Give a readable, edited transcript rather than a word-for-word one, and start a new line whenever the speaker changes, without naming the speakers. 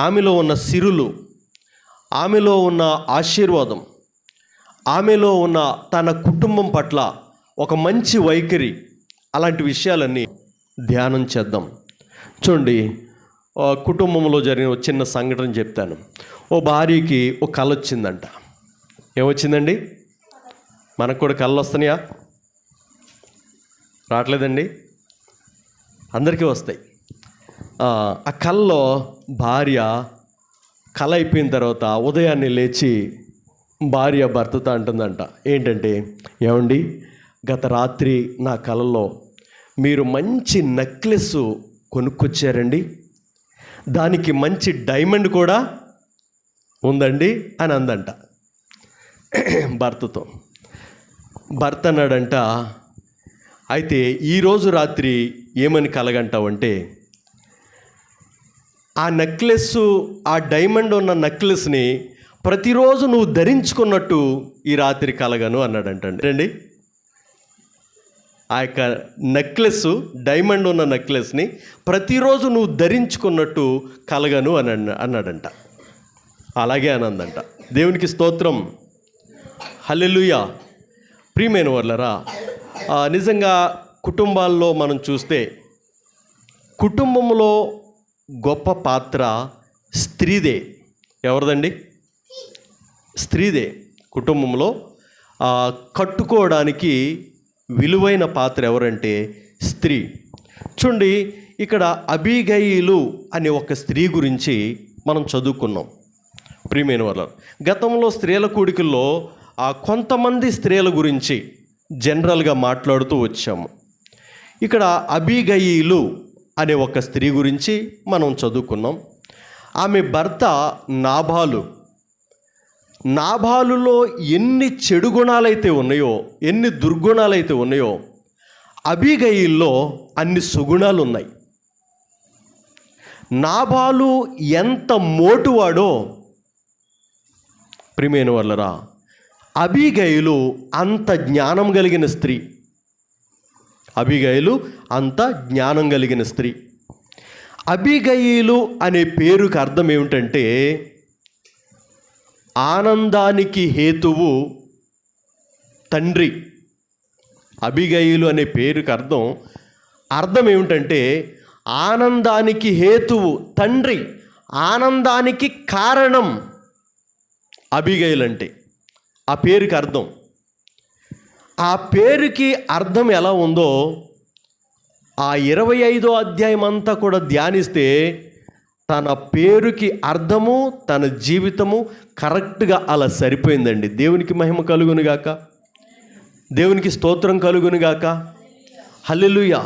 ఆమెలో ఉన్న సిరులు, ఆమెలో ఉన్న ఆశీర్వాదం, ఆమెలో ఉన్న తన కుటుంబం పట్ల ఒక మంచి వైఖరి, అలాంటి విషయాలన్నీ ధ్యానం చేద్దాం. చూడండి, కుటుంబంలో జరిగిన ఒక చిన్న సంఘటన చెప్తాను. ఓ భార్యకి ఒక కళ వచ్చిందంట. ఏమొచ్చిందండి? మనకు కూడా కళ్ళు వస్తున్నాయా? రావట్లేదండి? అందరికీ వస్తాయి. ఆ కళ్ళలో భార్య కళ అయిపోయిన తర్వాత ఉదయాన్నే లేచి భార్య భర్తతో అంటుందంట, ఏంటంటే, ఏమండి, గత రాత్రి నా కళలో మీరు మంచి నెక్లెస్ కొనుక్కొచ్చారండి, దానికి మంచి డైమండ్ కూడా ఉందండి అని అందంట భర్తతో. భర్త అన్నాడంట, అయితే ఈరోజు రాత్రి ఏమని కలగంటావంటే, ఆ నెక్లెస్, ఆ డైమండ్ ఉన్న నెక్లెస్ని ప్రతిరోజు నువ్వు ధరించుకున్నట్టు ఈ రాత్రి కలగను అన్నాడంటండి. ఆ యొక్క నెక్లెస్, డైమండ్ ఉన్న నెక్లెస్ని ప్రతిరోజు నువ్వు ధరించుకున్నట్టు కలగను అన్నాడంట. అలాగే అనందంట. దేవునికి స్తోత్రం, హల్లెలూయా. ప్రియమైన వాళ్ళరా, నిజంగా కుటుంబాల్లో మనం చూస్తే కుటుంబంలో గొప్ప పాత్ర స్త్రీదే. ఎవరిదండి? స్త్రీదే. కుటుంబంలో కట్టుకోవడానికి విలువైన పాత్ర ఎవరంటే స్త్రీ. చూడండి, ఇక్కడ అబీగయీలు అనే ఒక స్త్రీ గురించి మనం చదువుకున్నాం. ప్రియమైన వాళ్ళు, గతంలో స్త్రీల కూడికల్లో కొంతమంది స్త్రీల గురించి జనరల్గా మాట్లాడుతూ వచ్చాము. ఇక్కడ అబీగయీలు అనే ఒక స్త్రీ గురించి మనం చదువుకున్నాం. ఆమె భర్త నాబాలు. నాబాలులో ఎన్ని చెడు గుణాలైతే ఉన్నాయో, ఎన్ని దుర్గుణాలైతే ఉన్నాయో, అబీగయీల్లో అన్ని సుగుణాలు ఉన్నాయి. నాబాలు ఎంత మోటువాడో ప్రియమైన వాళ్ళరా, అబీగయీలు అంత జ్ఞానం కలిగిన స్త్రీ. అబీగయీలు అంత జ్ఞానం కలిగిన స్త్రీ. అబీగయీలు అనే పేరుకి అర్థం ఏమిటంటే ఆనందానికి హేతువు తండ్రి. అబీగయీలు అనే పేరుకి అర్థం ఏమిటంటే ఆనందానికి హేతువు తండ్రి, ఆనందానికి కారణం అబీగయీలు అంటే. ఆ పేరుకి అర్థం, ఆ పేరుకి అర్థం ఎలా ఉందో ఆ 25వ అధ్యాయం అంతా కూడా ధ్యానిస్తే తన పేరుకి అర్థము, తన జీవితము కరెక్ట్గా అలా సరిపోయిందండి. దేవునికి మహిమ కలుగునుగాక, దేవునికి స్తోత్రం కలుగునుగాక, హల్లెలూయా.